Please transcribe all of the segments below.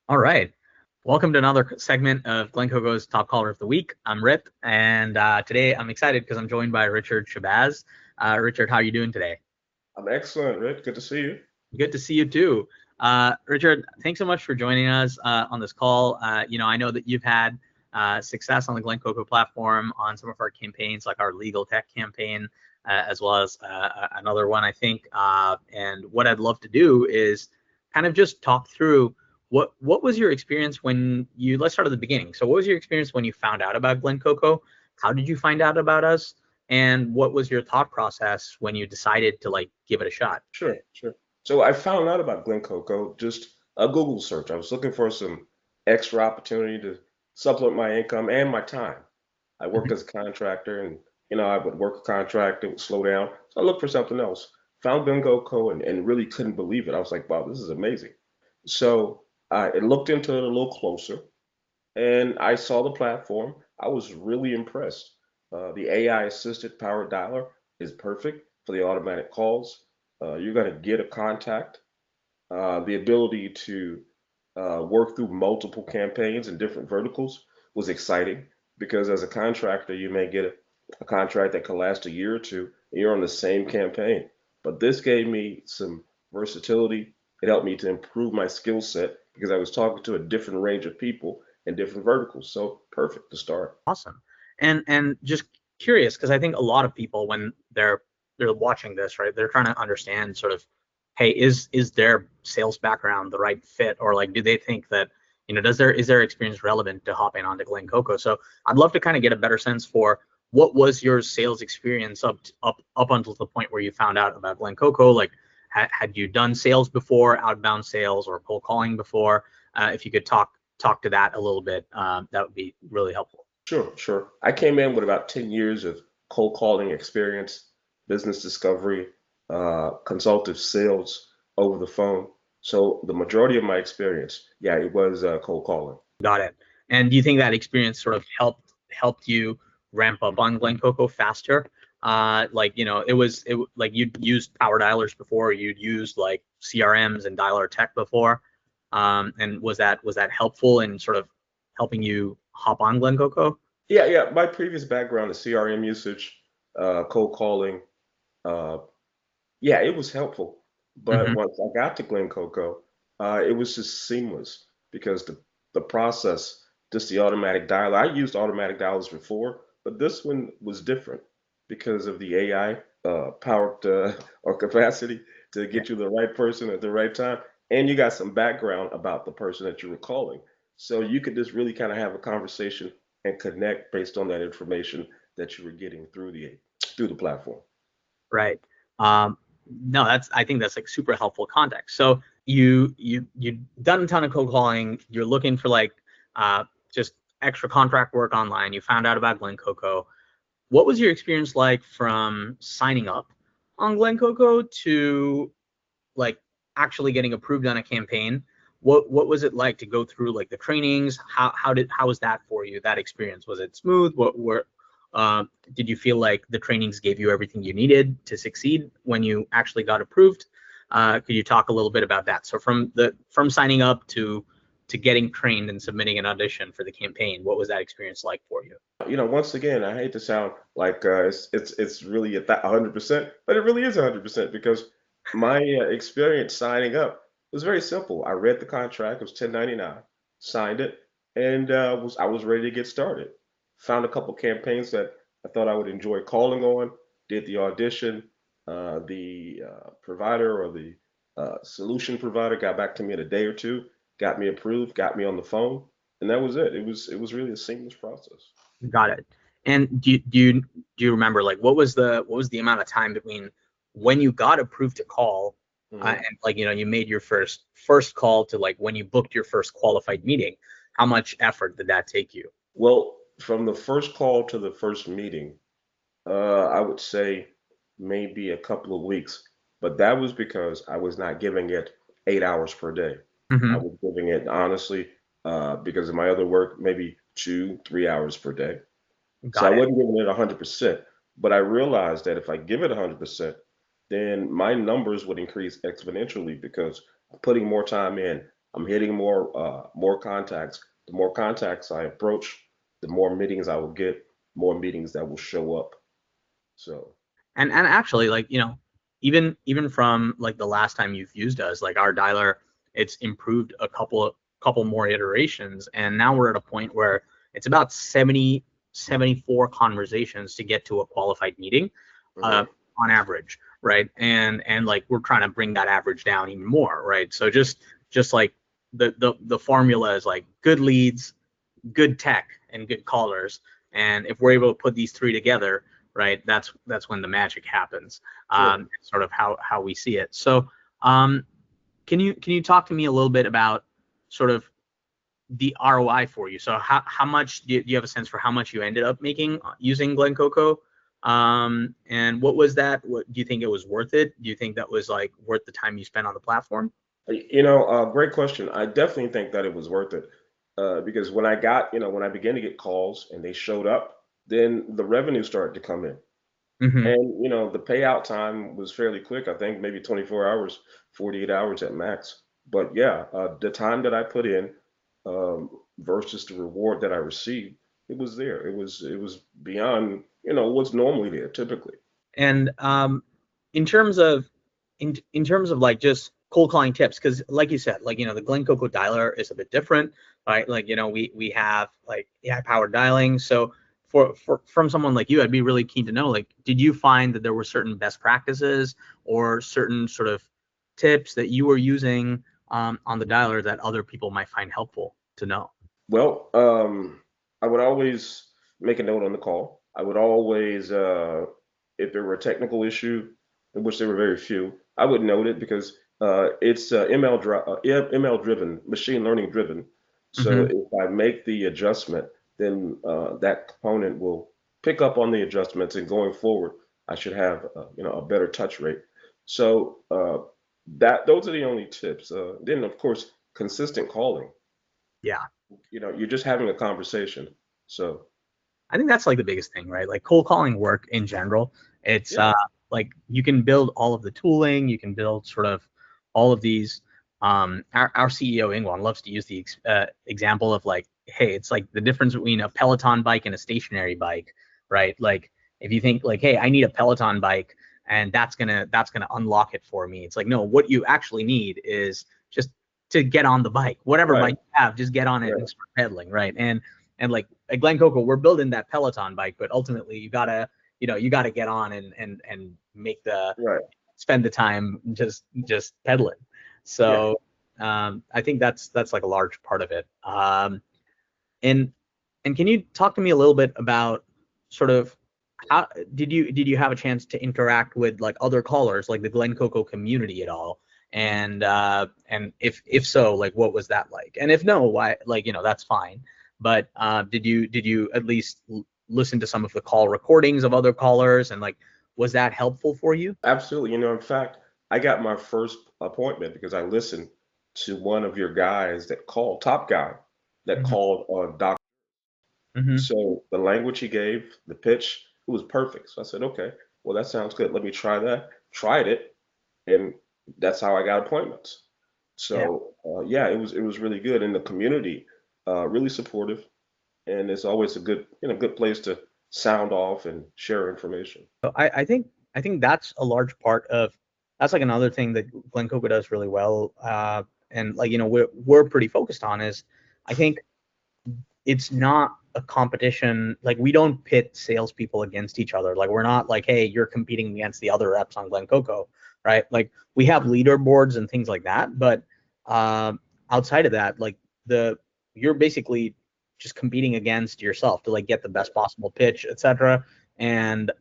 All right. Welcome to another segment of Glencoco's Top Caller of the Week. I'm Rip, and today I'm excited because I'm joined by Richard Shabazz. Richard, how are you doing today? I'm excellent, Rick. Good to see you. Good to see you too. Richard, thanks so much for joining us on this call. I know that you've had success on the Glencoco platform on some of our campaigns, like our legal tech campaign, as well as another one, I think. And what I'd love to do is kind of just talk through what was your experience when you, let's start at the beginning. So what was your experience when you found out about Glencoco? How did you find out about us? And what was your thought process when you decided to like give it a shot? Sure. So I found out about Glen Coco just a Google search. I was looking for some extra opportunity to supplement my income and my time. I worked as a contractor, and I would work a contract, it would slow down. So I looked for something else. Found Glencoco and really couldn't believe it. I was like, wow, this is amazing. So I looked into it a little closer, and I saw the platform. I was really impressed. The AI assisted power dialer is perfect for the automatic calls. You're going to get a contact. The ability to work through multiple campaigns in different verticals was exciting because as a contractor, you may get a contract that could last a year or two, and you're on the same campaign. But this gave me some versatility. It helped me to improve my skill set because I was talking to a different range of people in different verticals. So perfect to start. Awesome. And just curious because I think a lot of people when they're watching this, right, they're trying to understand sort of, hey, is their sales background the right fit, or like do they think that does their is their experience relevant to hopping onto Glen Coco? So I'd love to kind of get a better sense for what was your sales experience up until the point where you found out about Glen Coco. Like, had you done sales before, outbound sales or cold calling before? If you could talk to that a little bit, that would be really helpful. Sure. I came in with about 10 years of cold calling experience, business discovery, consultative sales over the phone. So the majority of my experience, yeah, it was cold calling. Got it. And do you think that experience sort of helped you ramp up on Glencoco faster? Like like you'd used power dialers before, you'd used like CRMs and dialer tech before, and was that helpful in sort of helping you hop on Glencoco? Yeah. My previous background is CRM usage, cold calling. Uh, yeah, it was helpful. But Hmm. once I got to Glencoco, it was just seamless because the process, just the automatic dial. I used automatic dials before, but this one was different because of the AI powered or capacity to Yeah. get you the right person at the right time, and you got some background about the person that you were calling, so you could just really kind of have a conversation and connect based on that information that you were getting through the platform. Right. No, I think that's like super helpful context. So you done a ton of cold calling. You're looking for like just extra contract work online. You found out about Glencoco. What was your experience like from signing up on Glencoco to like actually getting approved on a campaign? What was it like to go through like the trainings? How was that for you? That experience, was it smooth? What were uh, did you feel like the trainings gave you everything you needed to succeed when you actually got approved? Could you talk a little bit about that? So from signing up to getting trained and submitting an audition for the campaign, what was that experience like for you? Once again, I hate to sound like it's really 100%, but it really is 100% because my experience signing up was very simple. I read the contract, it was 1099, signed it, and I was ready to get started. Found a couple campaigns that I thought I would enjoy calling on, did the audition. The provider or the solution provider got back to me in a day or two, got me approved, got me on the phone, and that was it. It was really a seamless process. Got it. And do you remember like what was the amount of time between when you got approved to call Mhm. and like you made your first call to like when you booked your first qualified meeting? How much effort did that take you? Well, from the first call to the first meeting, I would say maybe a couple of weeks, but that was because I was not giving it 8 hours per day. I Hmm. was giving it honestly, because of my other work, maybe 2, 3 hours per day. So I Got it. wasn't giving it 100%, but I realized that if I give it 100%, then my numbers would increase exponentially because I'm putting more time in. I'm hitting more contacts. The more contacts I approach, the more meetings I will get, more meetings that will show up. So And actually, like, even from like the last time you've used us, like our dialer, it's improved a couple more iterations, and now we're at a point where it's about 74 conversations to get to a qualified meeting, uh, mhm. on average, right? And like we're trying to bring that average down even more, right? So just like the formula is like good leads, good tech, and good callers. And if we're able to put these three together, right, that's when the magic happens. Sure. Sort of how we see it. So, um, can you talk to me a little bit about sort of the ROI for you? So how much do you have a sense for how much you ended up making using Glencoco? And what was that? What do you think it was worth it? Do you think that was like worth the time you spent on the platform? Great question. I definitely think that it was worth it because when I began to get calls and they showed up, then the revenue started to come in. Hmm. And the payout time was fairly quick. I think maybe 24 hours, 48 hours at max. But yeah, the time that I put in versus the reward that I received, it was there. It was beyond what's normally there typically. And in terms of in terms of like just cold calling tips, because like you said, like the Glencoco dialer is a bit different, right? Like we have like AI powered dialing. So for from someone like you, I'd be really keen to know, like, did you find that there were certain best practices or certain sort of tips that you were using on the dialer that other people might find helpful to know? Well, I would always make a note on the call. I would always, if there were a technical issue, in which there were very few, I would note it because it's ML driven, machine learning driven. So Hmm. if I make the adjustment, then that component will pick up on the adjustments, and going forward, I should have a better touch rate. So that those are the only tips. Then of course, consistent calling. Yeah. You're just having a conversation. So, I think that's like the biggest thing, right? Like cold calling work in general. It's yeah, like you can build all of the tooling, you can build sort of all of these. Our CEO Ingwan loves to use the example of like, hey, it's like the difference between a Peloton bike and a stationary bike, right? Like if you think like, hey, I need a Peloton bike and that's gonna unlock it for me. It's like, no, what you actually need is just to get on the bike, whatever right, bike you have, just get on it and right, start pedaling, right? And like at Glen Coco, we're building that Peloton bike, but ultimately you gotta get on and make the right. spend the time just pedaling. Yeah, So I think that's like a large part of it. And and can you talk to me a little bit about sort of how did you have a chance to interact with like other callers, like the Glen Coco community at all? And if so, like what was that like? And if no, why, like that's fine. But did you at least listen to some of the call recordings of other callers, and like was that helpful for you? absolutely. In fact, I got my first appointment because I listened to one of your guys that called, top guy that Hmm. called on Doc. Hmm. So the language he gave, the pitch, it was perfect. So I said, okay, well, that sounds good. Let me try that. Tried it, and that's how I got appointments. Yeah. So yeah, it was really good, and the community really supportive, and it's always a good place to sound off and share information. So I think that's a large part of that's like another thing that Glen Coco does really well. And like we're pretty focused on is I think it's not a competition. Like we don't pit salespeople against each other. Like we're not like, hey, you're competing against the other reps on Glen Coco, right? Like we have leaderboards and things like that, but uh, outside of that, like the you're basically just competing against yourself to like get the best possible pitch, etc. And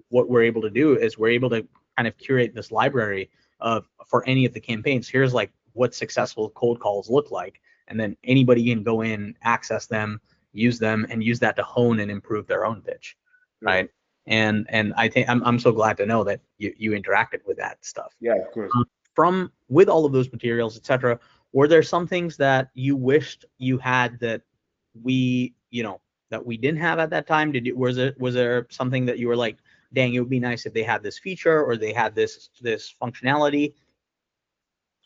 what we're able to do is we're able to kind of curate this library of for any of the campaigns. Here's like what successful cold calls look like, and then anybody can go in, access them, use them, and use that to hone and improve their own pitch, Yeah, right? And I think I'm so glad to know that you interacted with that stuff. yeah, of course. From with all of those materials, etc. Were there some things that you wished you had that we that we didn't have at that time? Was there something that you were like, dang, it would be nice if they had this feature or they had this functionality?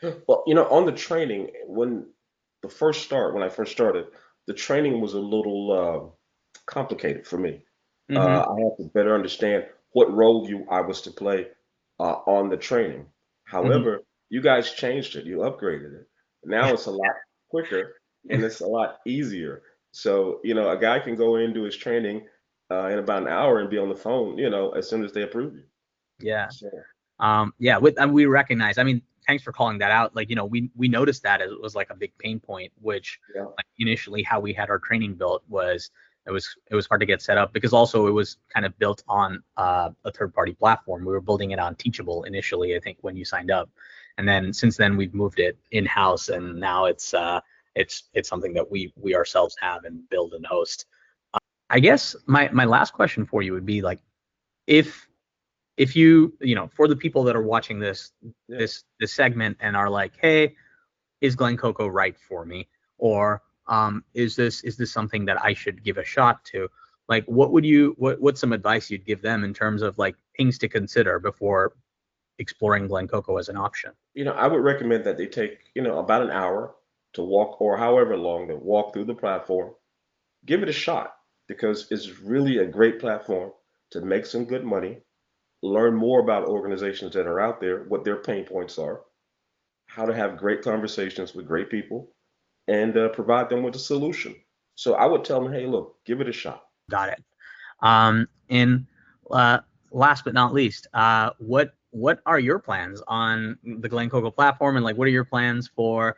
Well, on the training, when I first started, the training was a little complicated for me. Hmm. I had to better understand what role I was to play on the training. Hmm. However, you guys changed it, you upgraded it. Now it's a lot quicker and it's a lot easier. So, a guy can go in do his training in about an hour and be on the phone, as soon as they approve you. Yeah. So, Yeah, with and we recognize. I mean, thanks for calling that out. Like, we noticed that it was like a big pain point, which yeah, like initially how we had our training built was it was hard to get set up because also it was kind of built on a third party platform. We were building it on Teachable initially, I think, when you signed up, and then since then we've moved it in house, and now it's something that we ourselves have and build and host. I guess my last question for you would be like if for the people that are watching this yeah. this segment and are like, hey, is Glencoco right for me, or is this something that I should give a shot to? Like, what's some advice you'd give them in terms of like things to consider before exploring Glencoco as an option? I would recommend that they take, about an hour to walk or however long to walk through the platform. Give it a shot because it's really a great platform to make some good money, learn more about organizations that are out there, what their pain points are, how to have great conversations with great people, and provide them with a solution. So I would tell them, hey, look, give it a shot. Got it. And last but not least, what are your plans on the Glencoco platform, and like what are your plans for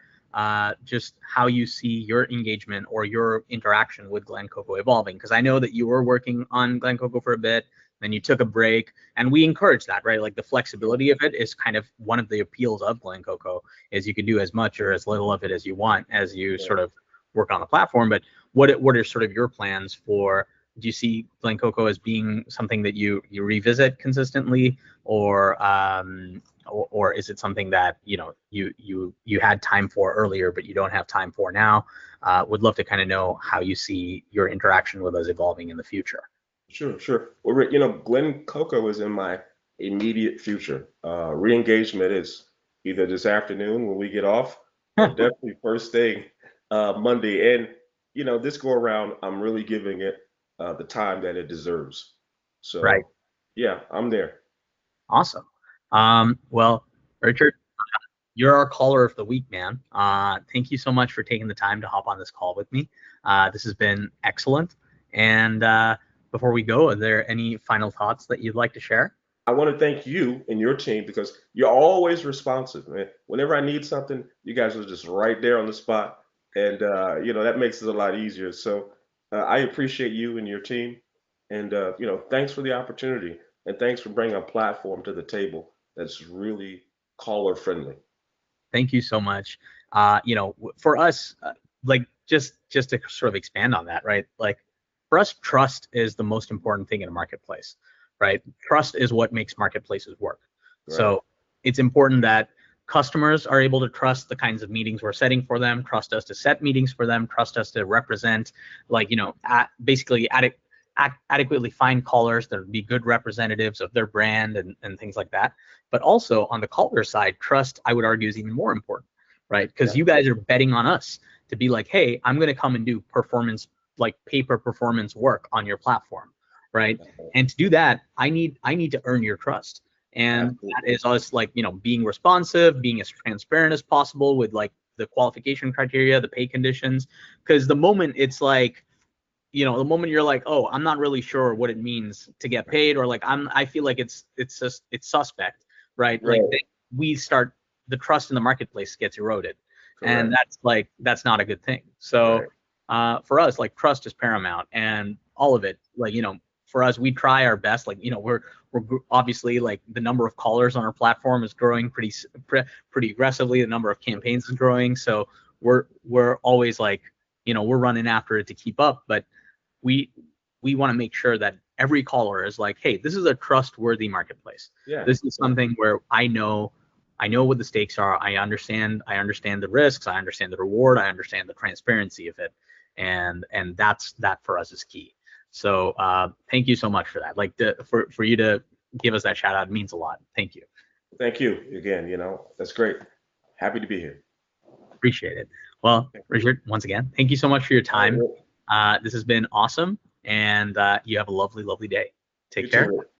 just how you see your engagement or your interaction with Glencoco evolving? Because I know that you were working on Glencoco for a bit, then you took a break, and we encourage that, right? Like the Yeah, flexibility of it is kind of one of the appeals of Glencoco, is you can do as much or as little of it as you want as you yeah. sort of work on the platform. But what are sort of your plans for? Do you see Glencoco as being something that you revisit consistently, or is it something that you had time for earlier but you don't have time for now? Would love to kind of know how you see your interaction with us evolving in the future. Sure, sure. Well, Rick, Glen Coco is in my immediate future. Re-engagement is either this afternoon when we get off, or definitely first thing Monday. And this go around, I'm really giving it the time that it deserves. Right. So, yeah, I'm there. Awesome. Well, Richard, you're our caller of the week, man. Thank you so much for taking the time to hop on this call with me. This has been excellent. And before we go, are there any final thoughts that you'd like to share? I want to thank you and your team because you're always responsive, man. Whenever I need something, you guys are just right there on the spot, and that makes it a lot easier. So I appreciate you and your team, and thanks for the opportunity, and thanks for bringing a platform to the table that's really caller friendly. Thank you so much. For us, like just to sort of expand on that, right? Like for us, trust is the most important thing in a marketplace, right? Trust is what makes marketplaces work. Right. So it's important that customers are able to trust the kinds of meetings we're setting for them, trust us to set meetings for them, trust us to represent, like, basically adequately find callers that would be good representatives of their brand and things like that. But also on the caller side, trust, I would argue, is even more important, right? Because Yeah. you guys are betting on us to be like, hey, I'm going to come and do performance, like paper performance work on your platform, right? And to do that, I need to earn your trust. And that Absolutely. is us, like, being responsive, being as transparent as possible with like the qualification criteria, the pay conditions. Because the moment it's like, the moment you're like, oh, I'm not really sure what it means to get paid, or like I feel like it's just it's suspect, right? Like Right. we start, the trust in the marketplace gets eroded, and Correct. that's not a good thing. So Right. for us, like trust is paramount, and all of it, like, for us, we try our best. Like, obviously, like, the number of callers on our platform is growing pretty aggressively. The number of campaigns is growing, so we're always like, we're running after it to keep up. But we we want to make sure that every caller is like, hey, this is a trustworthy marketplace. Yeah. This is Yeah. something where I know what the stakes are. I understand the risks. I understand the reward. I understand the transparency of it, and that for us is key. So thank you so much for that. Like, for you to give us that shout out means a lot. Thank you. Thank you again. That's great. Happy to be here. Appreciate it. Well, Richard, once again, thank you so much for your All right, time. Rick. This has been awesome, and you have a lovely, lovely day. You Take too, care. Rick.